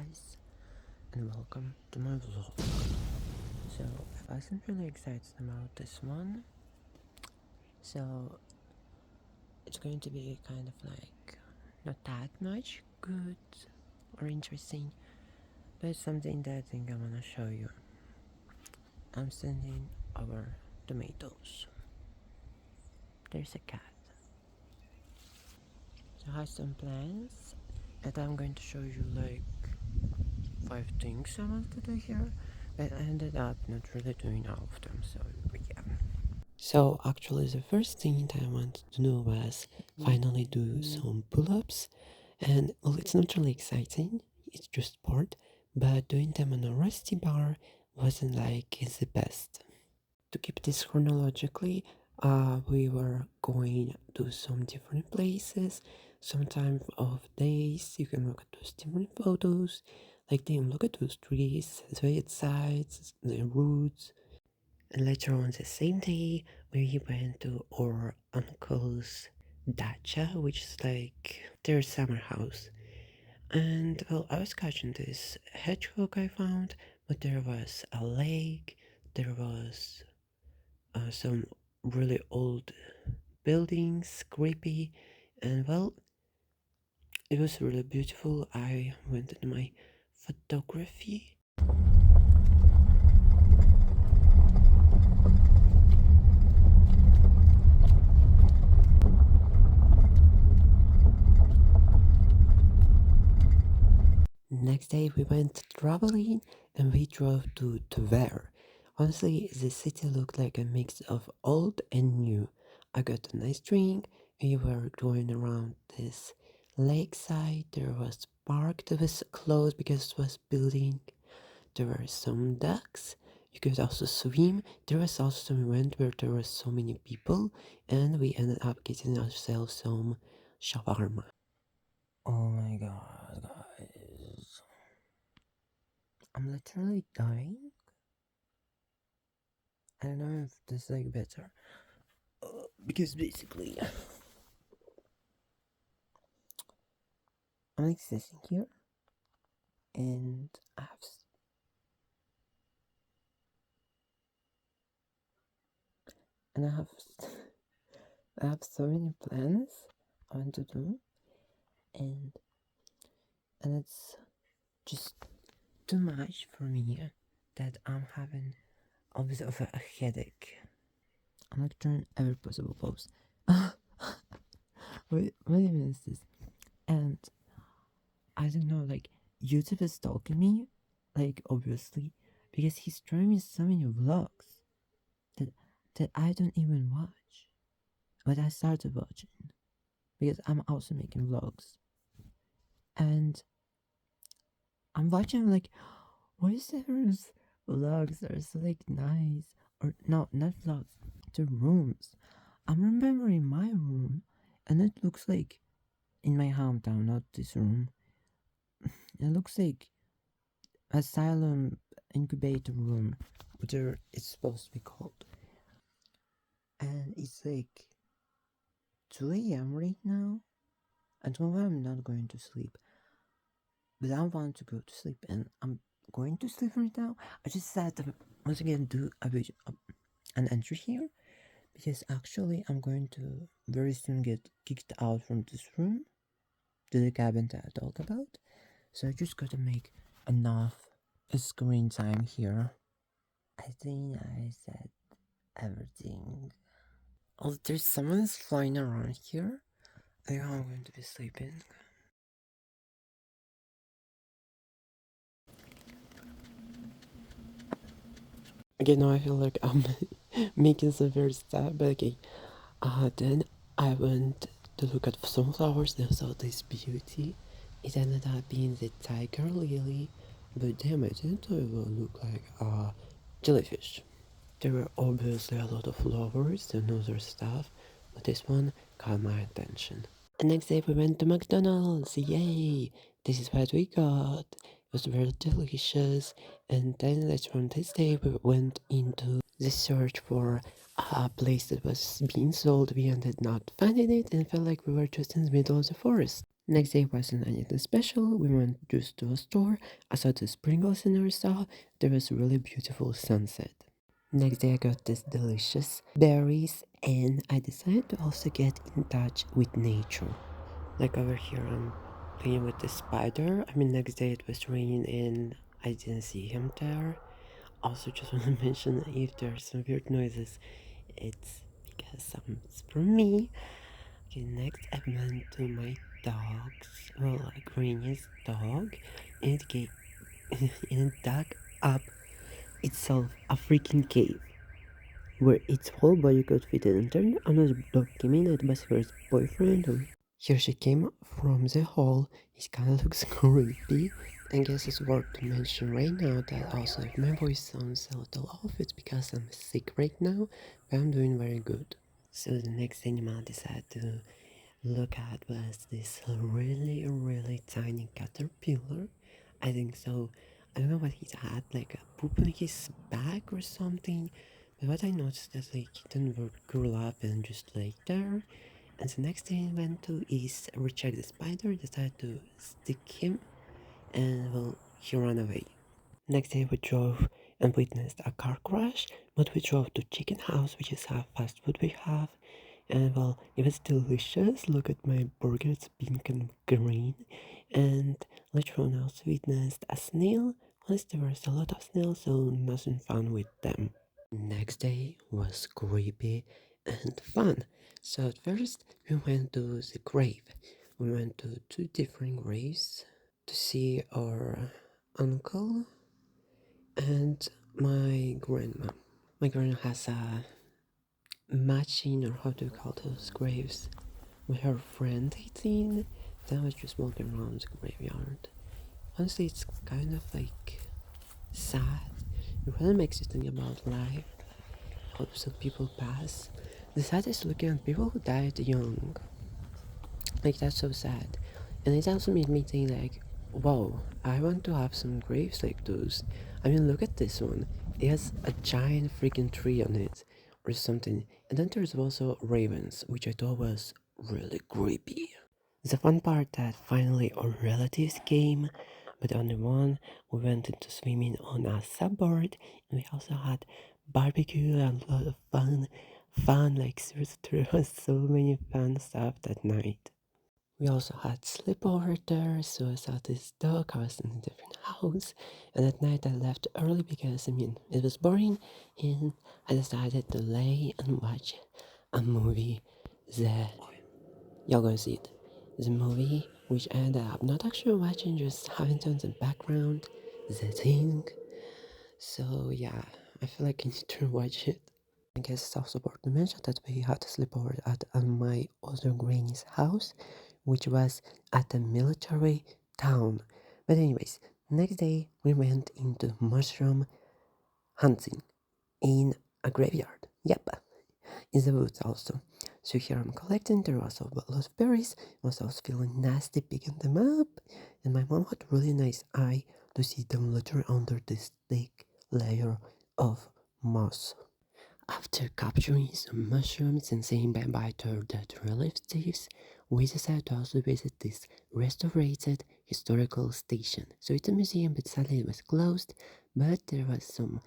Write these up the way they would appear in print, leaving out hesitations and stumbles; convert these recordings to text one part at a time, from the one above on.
guys, and welcome to my vlog. So I wasn't really excited about this one, so it's going to be kind of like not that much good or interesting, but it's something that I think I want to show you. I'm sending over tomatoes. There's a cat. So I have some plans, and I'm going to show you like 5 things I want to do here, but I ended up not really doing all of them, so yeah. So actually the first thing that I wanted to do was finally do some pull-ups, and well, it's not really exciting, it's just sport, but doing them on a rusty bar wasn't like it's the best. To keep this chronologically, we were going to some different places, some time of days. You can look at those different photos, like then look at those trees, the sides, the roots. And later on the same day, we went to our uncle's dacha, which is like their summer house. And well, I was catching this hedgehog I found, but there was a lake, there was some really old buildings, creepy, and well, it was really beautiful. I went in my photography. Next day we went traveling and we drove to Tver. Honestly, the city looked like a mix of old and new. I got a nice drink. We were going around this lakeside. There was park that was closed because it was building. There were some ducks. You could also swim. There was also some event where there were so many people, and we ended up getting ourselves some shawarma. Oh my god, guys. I'm literally dying. I don't know if this is like better. Because basically, I'm like sitting here and I have I have so many plans I want to do, and it's just too much for me that I'm having a bit of a headache. I'm like trying every possible pose. What even is this? And I don't know, like YouTube is stalking me, like obviously, because he's showing me so many vlogs that I don't even watch. But I started watching because I'm also making vlogs. And I'm watching like what is everyone's vlogs are so like nice, or no, not vlogs, the rooms. I'm remembering my room and it looks like in my hometown, not this room. It looks like asylum incubator room, whatever it's supposed to be called. And it's like 2 a.m. right now. And tomorrow I'm not going to sleep. But I want to go to sleep and I'm going to sleep right now. I just said to once again do an entry here because actually I'm going to very soon get kicked out from this room to the cabin that I talked about. So I just gotta make enough screen time here. I think I said everything. Oh, there's someone's flying around here. I think I'm going to be sleeping. Okay, now I feel like I'm making some very sad, but okay. Then I went to look at some flowers and I saw this beauty. It ended up being the tiger lily, but damn, it didn't even look like a jellyfish. There were obviously a lot of flowers and other stuff, but this one caught my attention. The next day we went to McDonald's, yay! This is what we got. It was very delicious, and then later on this day we went into the search for a place that was being sold. We ended not finding it and felt like we were just in the middle of the forest. Next day wasn't anything special. We went just to a store. I saw the sprinkles and I saw there was a really beautiful sunset. Next day I got these delicious berries and I decided to also get in touch with nature. Like over here I'm playing with the spider. I mean next day it was raining and I didn't see him there. Also just want to mention if there's some weird noises, it's because someone's from me. Okay, next I went to my dog's, well, like Granny's dog, and it gave, and it dug up itself a freaking cave where its whole body could fit in. And then another dog came in, it was her boyfriend. And here she came from the hall. It kind of looks creepy. I guess it's worth to mention right now that also if my voice sounds a little off, it's because I'm sick right now, but I'm doing very good. So the next animal I decided to look at was this really, really tiny caterpillar. I think so. I don't know what he had, like a poop on his back or something. But what I noticed that like he didn't curl up and just lay there. And the next thing I went to is recheck the spider, decided to stick him, and well, he ran away. Next day we drove and witnessed a car crash, but we drove to Chicken House, which is how fast food we have. And well, it was delicious. Look at my burger, it's pink and green. And later on, I also witnessed a snail. Once there was a lot of snails, so nothing fun with them. Next day was creepy and fun. So at first, we went to the grave. We went to two different graves to see our uncle and my grandma. My grandma has a matching, or how do you call those graves, with her friend 18. Then I was just walking around the graveyard. Honestly, it's kind of like sad. It really makes you think about life, how some people pass. The saddest looking at people who died young. Like, that's so sad. And it also made me think, like, wow, I want to have some graves like those. I mean, look at this one. It has a giant freaking tree on it, or something. And then there's also ravens, which I thought was really creepy. The fun part that finally our relatives came, but on the one we went into swimming on a subboard, and we also had barbecue and a lot of fun. Like seriously, there was so many fun stuff that night. We also had sleepover there, so I saw this dog. I was in a different house, and at night I left early because I mean it was boring, and I decided to lay and watch a movie. The Y'all gonna see it. The movie, which I ended up not actually watching, just having it on the background. The thing. So yeah, I feel like I need to watch it. I guess it's also worth to mention that we had to sleep over at my other granny's house, which was at a military town. But anyways, next day we went into mushroom hunting in a graveyard. Yep, in the woods also. So here I'm collecting. There was a lot of berries. I was also feeling nasty picking them up. And my mom had really nice eye to see them literally under this thick layer of moss. After capturing some mushrooms and saying bye-bye to our dead relatives, we decided to also visit this restorated historical station. So it's a museum, but sadly it was closed, but there was some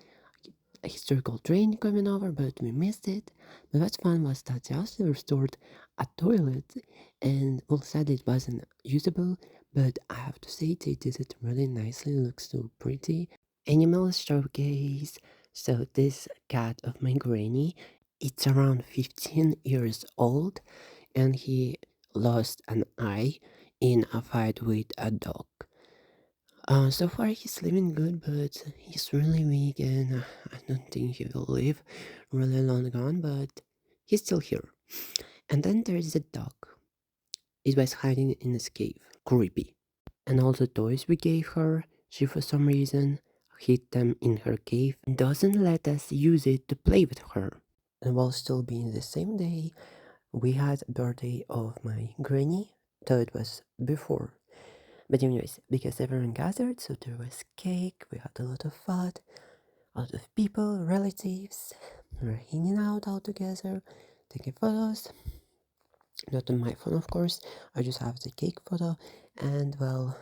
historical train coming over, but we missed it. But what's fun was that they also restored a toilet, and well, sadly it wasn't usable, but I have to say they did it really nicely. It looks so pretty. Animal showcase. So this cat of my granny, it's around 15 years old, and he lost an eye in a fight with a dog. So far he's living good, but he's really weak, and I don't think he will live really long on, but he's still here. And then there's the dog. It was hiding in this cave. Creepy. And all the toys we gave her, she for some reason hid them in her cave and doesn't let us use it to play with her. And while still being the same day, we had a birthday of my granny, though it was before. But anyways, because everyone gathered, so there was cake, we had a lot of fun, a lot of people, relatives, we were hanging out all together, taking photos. Not on my phone, of course. I just have the cake photo, and well,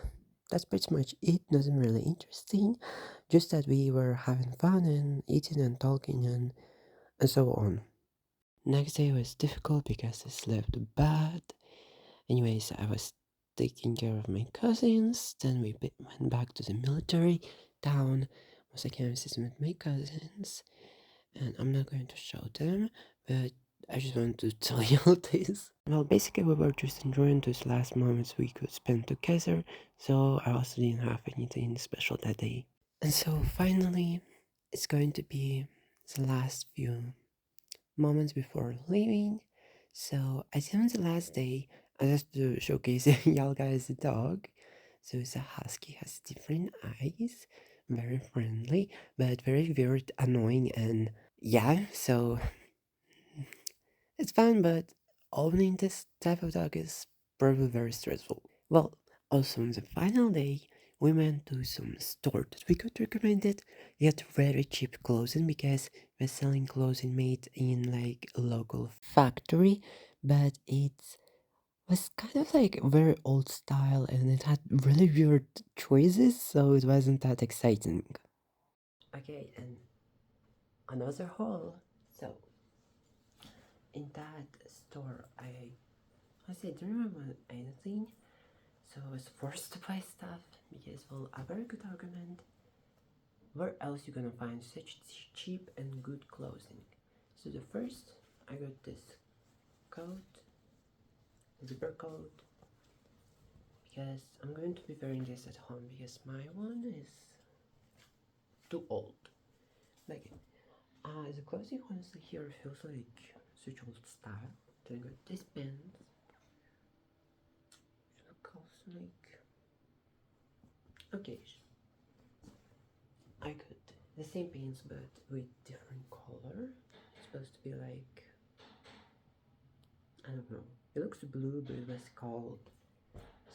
that's pretty much it. Nothing really interesting. Just that we were having fun and eating and talking and so on. Next day was difficult because I slept bad. Anyways, I was taking care of my cousins. Then we went back to the military town. Once again, visiting with my cousins, and I'm not going to show them, but I just want to tell you all this. Well, basically, we were just enjoying those last moments we could spend together, so I also didn't have anything special that day. And so finally, it's going to be the last few moments before leaving. So I think on the last day, I just to showcase y'all guys the dog. So it's a husky, has different eyes, very friendly, but very weird, annoying, and yeah. So it's fun, but owning this type of dog is probably very stressful. Well, also on the final day, we went to some store that we got recommended. They had very cheap clothing because we're selling clothing made in like a local factory, but it was kind of like very old style and it had really weird choices, so it wasn't that exciting. Okay, and another haul. So in that store, I don't remember anything, so I was forced to buy stuff because, well, a very good argument. Where else you gonna find such cheap and good clothing? So the first, I got this coat, zipper coat, because I'm going to be wearing this at home because my one is too old. Like, the clothing honestly here feels like such old style. Then I got this pants, which look also like okay. I got the same pants but with different color. It's supposed to be like, I don't know. It looks blue, but it was called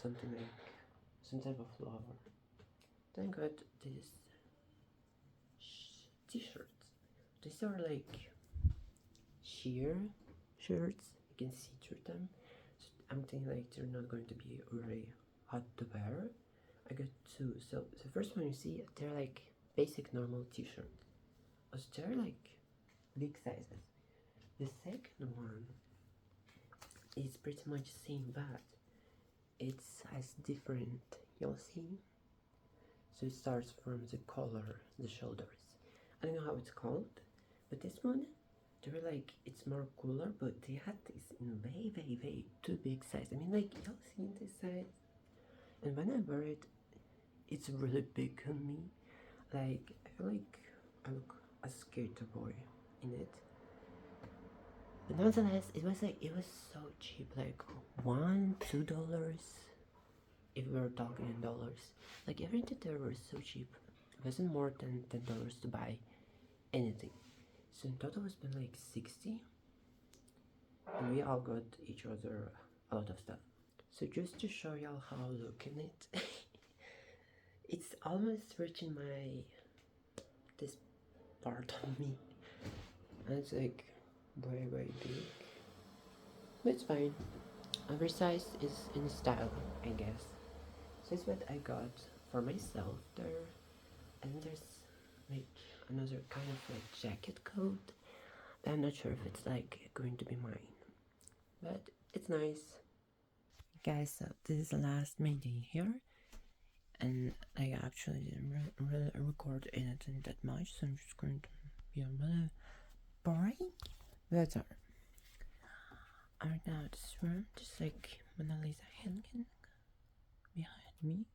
something like some type of flower. Then I got these t-shirts. These are like sheer shirts. You can see through them. So I'm thinking like they're not going to be really hot to wear. I got two. So the first one you see, they're like basic normal t-shirts. So they're like big sizes. The second one is pretty much same but it has different, you'll see. So it starts from the collar, the shoulders. I don't know how it's called, but this one, they were like, it's more cooler, but they had this in way too big size. I mean, like, y'all seen this size? And when I wear it, it's really big on me. Like, I feel like I look a skater boy in it. But nonetheless, it was so cheap, like $1, $2 if we were talking in dollars. Like everything there was so cheap. It wasn't more than $10 to buy anything. So in total we spent like 60 and we all got each other a lot of stuff. So just to show y'all how I look in it, it's almost reaching my this part of me. And it's like way big. But it's fine. Every size is in style, I guess. So it's what I got for myself there. And there's like another kind of like jacket coat, but I'm not sure if it's like going to be mine. But it's nice. Guys, so this is the last main day here. And I actually didn't really record anything that much, so I'm just going to be a little boring. That's all. Right now, this room, just like Mona Lisa Henkin behind me.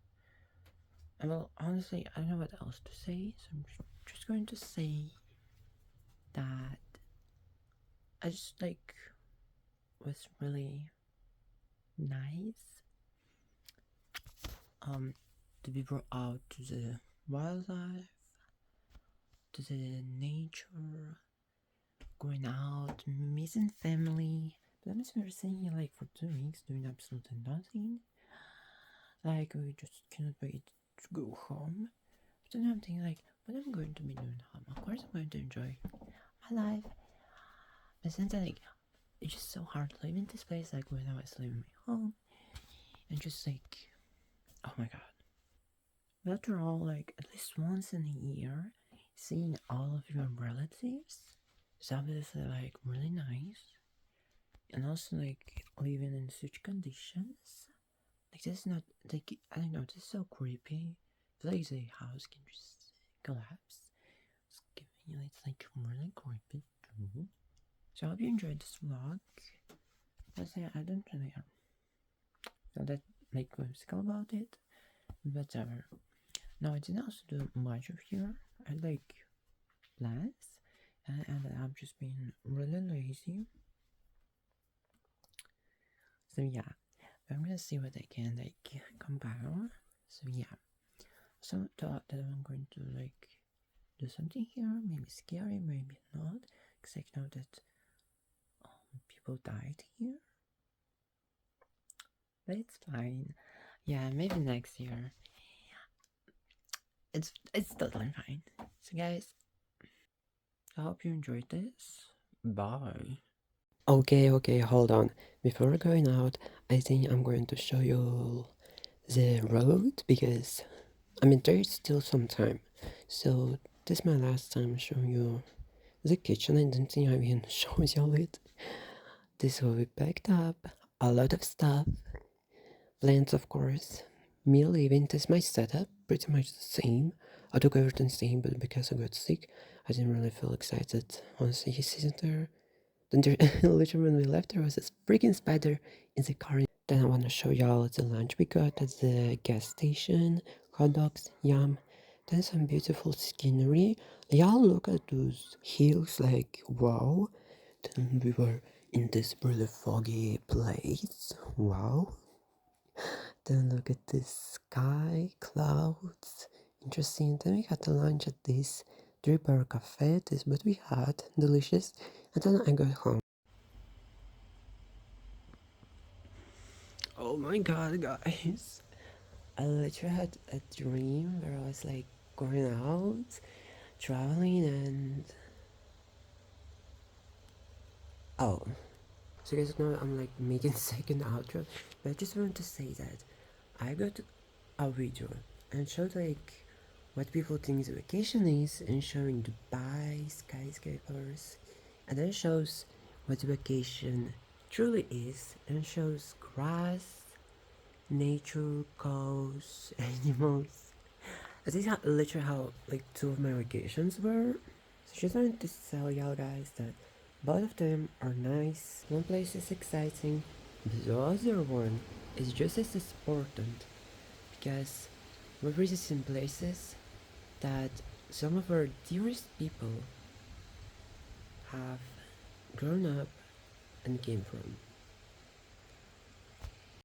And well, honestly, I don't know what else to say, so I'm just going to say that I just like was really nice to be brought out to the wildlife, to the nature, going out, missing family. But I'm just sitting here like for 2 weeks doing absolutely nothing. Like we just cannot wait to go home. But then I'm thinking like, what am I going to be doing home? Of course I'm going to enjoy my life. But since I like it's just so hard living this place, like when I was leaving my home, and just like, oh my god. But after all, like at least once in a year, seeing all of your relatives is obviously like really nice, and also like living in such conditions. Like this is not like I don't know. This is so creepy. I feel like the house can just collapse. It's giving you. It's like really creepy too. So I hope you enjoyed this vlog. Let's say I don't really know that make whimsical about it. Whatever. No, I didn't also do much of here. I like plans, and I've just been really lazy. So yeah, I'm gonna see what I can like compile. So yeah, so thought that I'm going to like do something here, maybe scary, maybe not, because I know that people died here, but it's fine. Yeah, maybe next year. It's totally fine. So guys, I hope you enjoyed this. Bye. Okay, hold on. Before going out, I think I'm going to show you the road because I mean there is still some time. So this is my last time showing you the kitchen. I don't think I even showed you it. This will be packed up, a lot of stuff, plants of course. Me leaving, this is my setup, pretty much the same. I took everything the same, but because I got sick, I didn't really feel excited. Honestly, he isn't there. Then there, literally when we left, there was this freaking spider in the car. Then I want to show y'all the lunch we got at the gas station. Hot dogs, yum. Then some beautiful scenery. Y'all look at those hills like, wow. Then we were in this really foggy place. Wow. Then look at this sky, clouds. Interesting. Then we got the lunch at this 3-bar cafe. This is what we had. Delicious. And then I got home. Oh my god, guys. I literally had a dream where I was like going out, traveling, and. Oh. So, you guys know I'm like making second outro, but I just wanted to say that I got a video and showed like what people think the vacation is and showing Dubai skyscrapers, and then shows what the vacation truly is and shows grass, nature, cows, animals. This is literally how like 2 of my vacations were. So just wanted to tell y'all guys that both of them are nice. One place is exciting, but the other one is just as important because we're visiting places that some of our dearest people have grown up and came from.